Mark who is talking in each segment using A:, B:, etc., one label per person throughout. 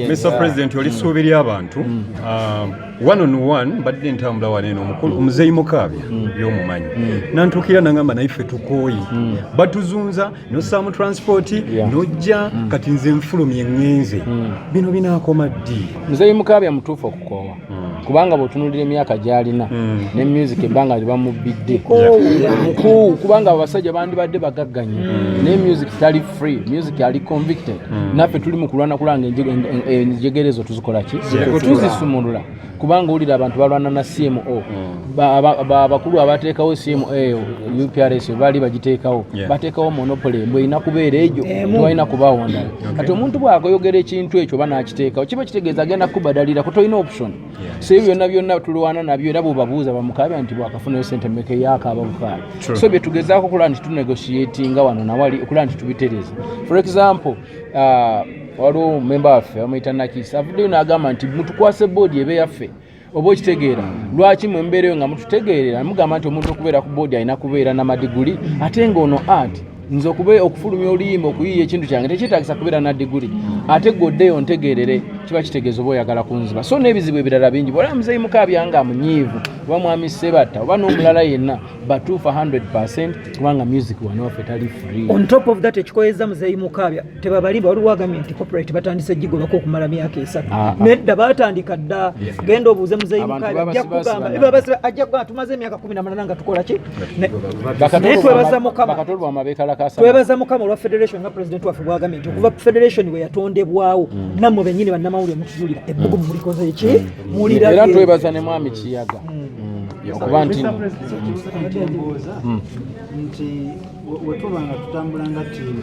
A: Mr. President, oli suubiri abantu one on one badde ntambula waneno omukulu omuzeeyi Mukaabya by'omumanyi nantukira nangamba naife tukooyi batuzunza nossaamu transport nojja kati nze nfulumye ŋŋenze bino binaakoma ddi.
B: Muzeeyi Mukaabya mutuufu okukoowa kubanga bw'otunuulira emyaka gy'alina ne music ebbanga libamubbidde mukuu kubanga abasajja bandibadde bagagganye ne music tali free, music ali convicted naffe tuli mu kulwana kulanga enjegerezo tuzikola ki tuzisumulula kubanga ulira abantu balwana na CMO abakulu abateekawo CMO UPRS bali bagiteekawo bateekawo monopoly mbwe ina kubeera ejo tewalina kubawonda kati omuntu bw'akoyogera ekintu ekyo banakiteekawo kiba kitegeeza agenda kubadalira kutoyina option so ebyo byonna tulwana nabyo era bw'obabuuza Bamukaabya nti bwakafunayo ssente mmeka eyakaaba Bukaabya so bye tugezaako okulaba nti tunegotiatinga wano nawali okulaba nti tubitereza for example waliwo member waffe bamuyita Nakisa avuddeyo n'agamba nti mutukwase boodi ebe yaffe oba okitegeera lwaki mwembeereyo nga mututegeerera mugamba nti omuntu okubeera ku boodi alina kubeera n'amadiguli ate ng'ono art nze okufulumya oluyimba okuyiiya ekintu kyange tekyetaagisa kubeera na diguli ate goddeyo ntegeerere kiba kitegeeza oba oyagala kunziba so n'ebizibu ebirala bingi bwolaba Muzeeyi Mukaabya nga munyiivu oba mwami Ssebatta oba n'omulala yenna batuufa 100% kubanga music wano waffe tali free.
C: On top of that ekikoyeza Muzeeyi Mukaabya tebabalimba waliwo agambye nti corporate batandise gigobako okumala myaka 3 nedda batandika dda genda obuuze Muzeeyi Mukaabya ajja kugamba ajja kugamba tumaze emyaka 18 nga tukola ki twebaza Mukama twebaza Mukama olwa federation nga president waffe bwagambye nti okuva federation we yatondebwawo nammwe bennyini bannamawulire mutuzulira ebbugumu mulikoze ki mulira
B: era twebaza ne mwami Kiyaga okuba nti
D: wetubanga tutambulanga tiimu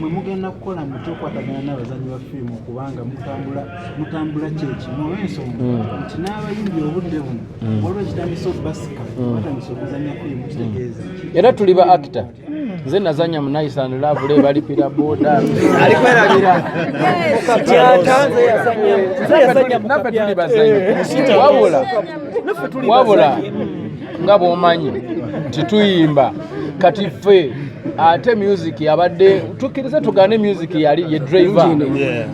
D: mwe mugenda kukola mutukwatagana n'abazanyi ba firimu kubanga mutambula kyekimu olw'ensonga nti n'abayimbi obudde buno waliwo ekitandisa okubasika batandisa okuzanya firimu kitegeeza era
B: tuli ba actor nze nazanya mu Nice and Lovely balipira boda alikwerabira
C: kati atanze yazanya
B: naffe tuli bazanyi wabula nga bw'omanyi nti tuyimba kati ffe ate music yabadde tukiriza tugane music yali ye driver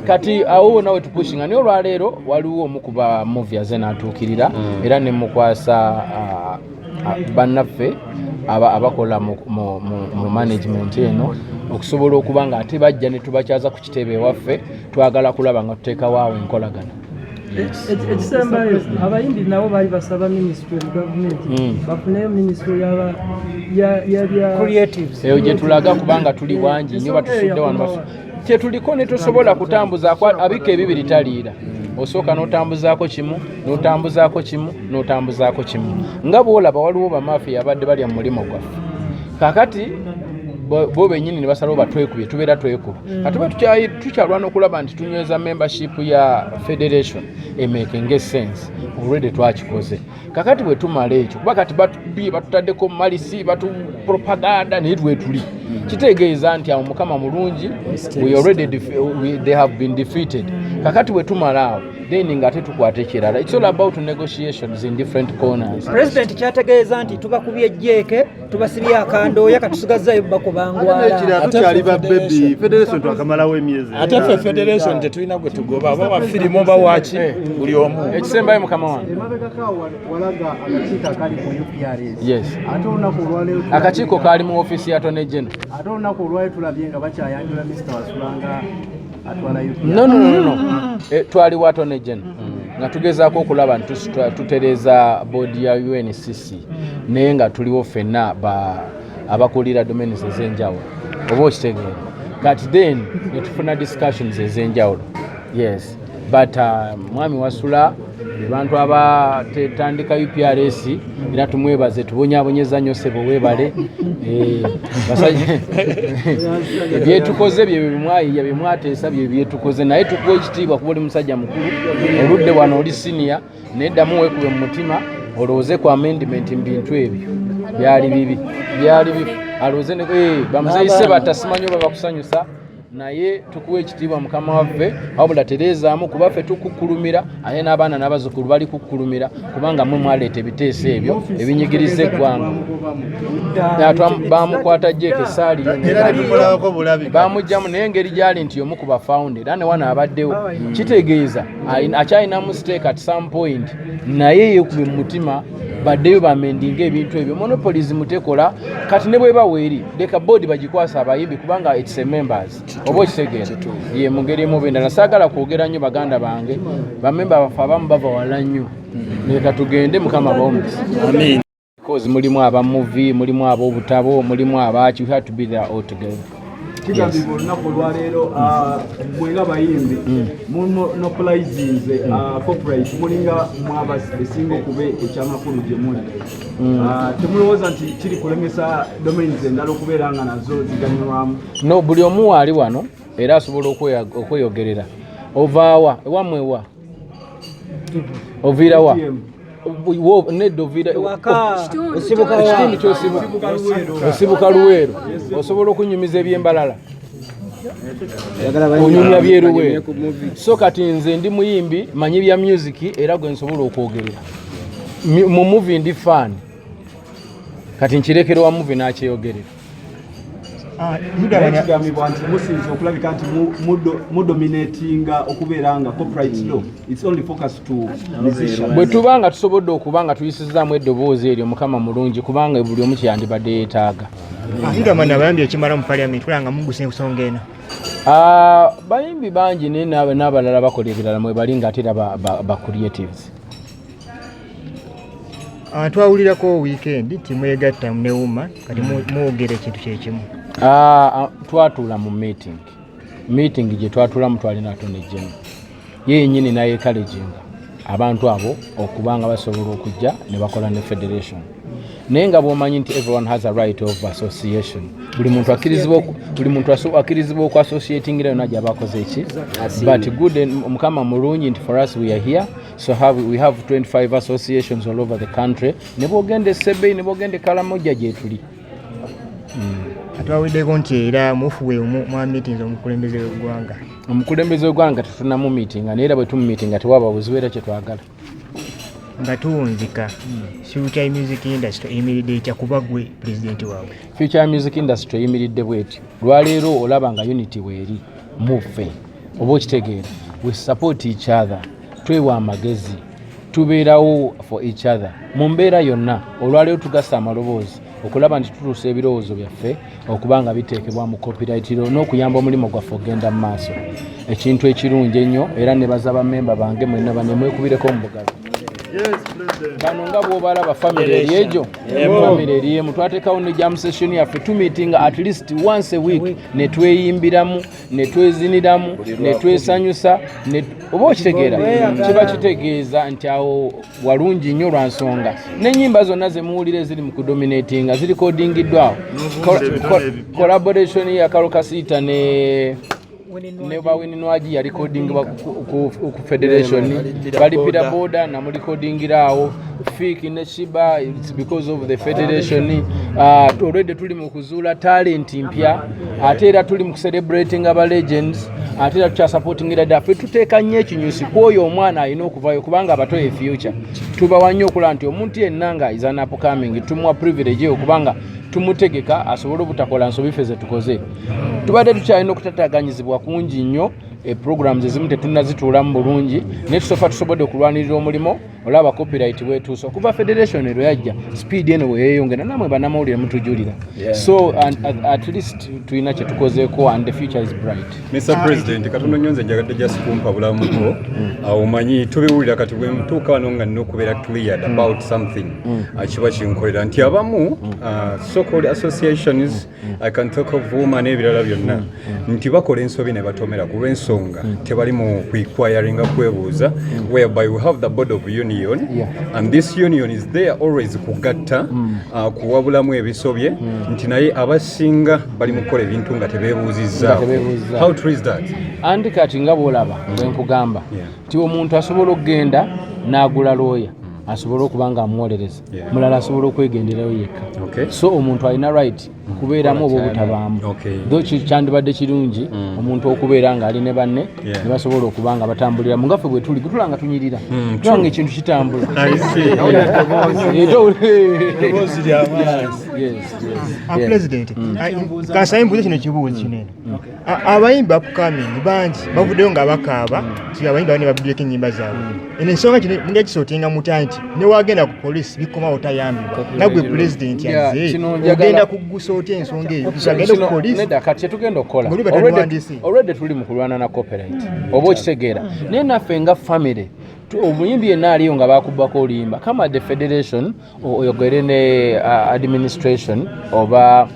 B: kati awo nawe tupushinga niyo lwaleero waliwo omukuba movie aze n'atuukirira era ne mukwasa bannaffe abakola mu management eno okusobola okuba nga ate bajja ne tubakyaza ku kitebe waffe twagala kulaba nga tuteekawo awo enkolagana.
E: Ekisembayo abayimbi nabo bali basaba ministry of government bafuneyo ministry ya
C: creatives
B: eyo gye tulaga kubanga tuli wangi nnyo batusudde wano kyetuliko ne tusobola kutambuza abika ebibiri taliira osooka n'otambuzaako kimu n'otambuzaako kimu n'otambuzaako kimu nga bw'olaba waliwo bamafiya abadde balya mu mulimu gwaffe kakati bo bennyini ne basalawo batwekubye tubeera twekuba ate tukyalwana okulaba nti tunyweza membership ya federation making sense already twakikoze kakati bwe tumala ekyo kuba kati batutaddeko malisi batupropaganda naye twetuli kitegeeza nti awo Mukama mulungi they have been defeated kakati bwe tumala awo then ngate tukwate kirala it's all about negotiations in different corners.
C: President kyategeeza nti tubakubye jjeke tubasibye akandooya katusigazzayo bakubangwala
D: tukyali ba baby federation twakamalawo emyezi
F: ate ffe federation tetulina gwe tugoba aba wa firimu oba waki buli omu
B: ekisembayo Mukama wange
D: walaga akakiiko akali ku UPRS
B: yes
D: ate olunaku olwaleero
B: akakiiko kaali mu office ya Attorney General
D: ate olunaku olwaleero tulabye nga bakyayanjula Mr. Wasulanga atwala UPRS
B: no twali wa Attorney General nga tugezaako okulaba nti tutereeza boodi ya UNCC naye nga tuliwo ffenna abakulira domains ez'enjawulo oba okitegeera kati then ne tufuna discussions ez'enjawulo yes but mwami Wasula bantu abatandika UPRS era tumwebaze tubonyaabonyeza nnyo ssebo weebale basajja ebyetukoze bye bimwayiya bye mwateesa bye byetukoze naye tukuwa ekitiibwa kuba oli musajja mukulu oludde wano oli senior neddamu weekube mu mutima olowooze ku amendment mu bintu ebyo byali bibi alowooze bamuzeeyi Ssebatta simanyi oba bakusanyusa naye tukuwa ekitiibwa mukama waffe wabula tereezaamu kuba ffe tukukkulumira ate n'abaana n'abazzukulu bali kukkulumira kubanga mwe mwaleeta ebiteeso ebyo ebinyigiriza eggwanga bamukwata jeeka esaali bamugjamu naye engeri gyali nti omu ku bafawundi era ne wano abaddewo kitegeeza akyalinamu stake at some point naye yeekube mu mutima baddeyo bamendinga ebintu ebyo monopolism tekola kati ne bweba weeri leka boodi bagikwasa abayimbi kubanga it's a members oba okitegeera ye mu ngeri emu bendala saagala kwogera nnyo baganda bange bamemba bafe abamu bava wala nnyo leka tugende mukama baomukisa amen because mulimu abamuvi mulimu ab'obutabo mulimu abaki we have to be there all together
G: kigambibwa olunaku olwaleero mwenga bayimbi monopolizinze corporate mulinga esinga okuba ekyamakulu gye muli temulowooza nti kiri kulemesa domains endala okubeera nga nazo ziganyulwamu
B: no buli omu waali wano era asobola okweyogerera ovaawa ewamwewa oviirawa nedda oviiraekitundu kyosibuka luweero osobola okunyumiza ebyembalala onyumya byeruweero so kati nze ndi muyimbi manyi bya music era gwe nsobola okwogerera mu muvi ndi fan kati nkirekere wa muvi n'akyeyogerera
G: kigambibwa nti musinza okulabika nti mudominatinga okubeera nga corporate law it's only focus to musicians
B: bwe tubanga tusobodde okuba nga tuyisizaamu eddoboozi eryo mukama mulungi kubanga buli omu kyandibadde yeetaaga
H: ngamana abayambi ekimala mu parliament kulanga muguse ensonga eno
B: bayimbi bangi naye n'abalala bakola ebirala mwe bali nga ate era ba creatives
H: twawulirako weekend timwegatta neuma kati mwogera ekintu kyekimu
B: twatuula mu meeting gye twatuulamu twalina atone jemu ye yennyini nayeekaleginga abantu abo okubanga basobola okujja ne bakola ne federation naye nga bw'omanyi nti everyone has a right of association buli muntu akkirizibwa okuassociatingira yonna gy'abakoze eki but good mukama mulungi nti for us we are here so we have 25 associations all over the country ne bwogenda esebbeyi ne bwogenda ekalamoja gye tuli
H: atwawiddeko nti era mufuwe mwa meetings omukulembeze
B: w'eggwanga tetunamu meetinga naye era bwe tumumeetinga tewaba buzibu era kyetwagala
H: nga tuwunzika future music industry eyimiridde etya kuba gwe pulezidenti waabwe
B: future music industry eyimiridde bwetyo lwaleero olaba nga unity weeri muffe oba okitegeera we support each other twewa amagezi tubeerawo for each other mu mbeera yonna olwaleero tugasa amaloboozi okulaba nti tutuusa ebirowoozo byaffe okubanga biteekebwa mu copyright n'okuyamba omulimu gwaffe ogenda mu maaso ekintu ekirungi ennyo era ne baza bamemba bange mwenna banemwekubireko mu bugalo bano nga bw'obalaba famire eri egyo famire eri emu twateekawo ne jam session yaffe tumiitinga at least once a week ne tweyimbiramu ne tweziniramu ne twesanyusa oba okitegeera kiba kitegeeza nti awo walungi nnyo lwa nsonga n'ennyimba zonna ze muwulira eziri mu kudominatinga zirikodingiddwawo collaboration ya Kalokasiita ne bawininwaji ya recording ku federation balipira boda na mu recording awo fiki ne shiba it's because of the federation already tuli mu kuzuula talent mpya ate era tuli mu celebrating aba legends ate era tucha supporting era dafe tuteeka nnyo ekinyusi kwoyo omwana alina okuvayo kubanga abato future tubawa nnyo okulaba nti omuntu yennanga is an upcoming tumuwa privilege okubanga tumutegeka asobole obutakola nsobi ffe ze tukoze tubadde tukyalina okutataganyizibwa kungi nnyo programs ezimu tetunnazituulamu bulungi naye tusobodde okulwanirira omulimo olaba copyright wetuusa okuva federation ero yajja speed eno weyeeyongera namwe bannamawulire mutujulira so at least tulina kyetukozeeko and the future is bright.
A: Mr. President, katono nyonze njagadde just kumpa bulamuko omanyi tubiwulira kati bwe mutuuka wano nga nina okubeera cleared about something kiba kinkolera nti abamu so-called associations I can talk of women n'ebirala byonna nti bakola ensobi ne batomera ku lw'ensonga tebali mu kwiquiringa kwebuuza whereby we have the board of union and this union is there always kugatta kuwabulamu ebisobye nti naye abasinga bali mu kukola ebintu nga tebeebuuzizza. How true is that?
B: Andi kati nga bw'olaba bwe nkugamba nti omuntu asobola okugenda n'agula looya asobole okuba nga amuwolereza mulala asobole okwegenderayo yekka so omuntu alina right kubeeramu oba obutabaamu tho kyandibadde kirungi omuntu okubeera nga ali ne banne ne basobola okuba nga batambulira mu ngaffe bwe tuli gutulanga tunyirira tulanga ekintu kitambula
H: President kansaye mbuze kino kibuuzi kinene abayimbi bakukamingi bangi bavuddeyo nga bakaaba ti abayimbi bane babuddeko ennyimba zaabwe eno ensonga kino munga kisootenga muta nti newagenda ku polisi bikomawo tayambibwa nagwe President yazze ogenda kuggusa otya ensonga eyo tusagenda ku polisi
B: nedda kati kyetugenda okukola already tuli mu kulwana na copyright oba okitegeera naye naffe nga family omuyimbi yenna aliyo nga bakubbako olimba kama the federation oyogere ne administration oba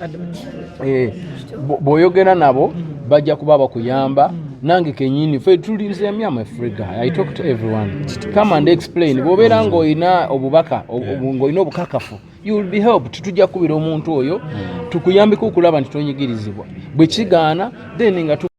B: bw'oyogera nabo bajja kuba bakuyamba nange kenyini fe tulize myama Africa I talk to everyone come and explain bw'obeera ng'olina obubaka ng'olina obukakafu you will be helped tujja kubira omuntu oyo tukuyambeko okulaba nti tonyigirizibwa bwe kigaana then nga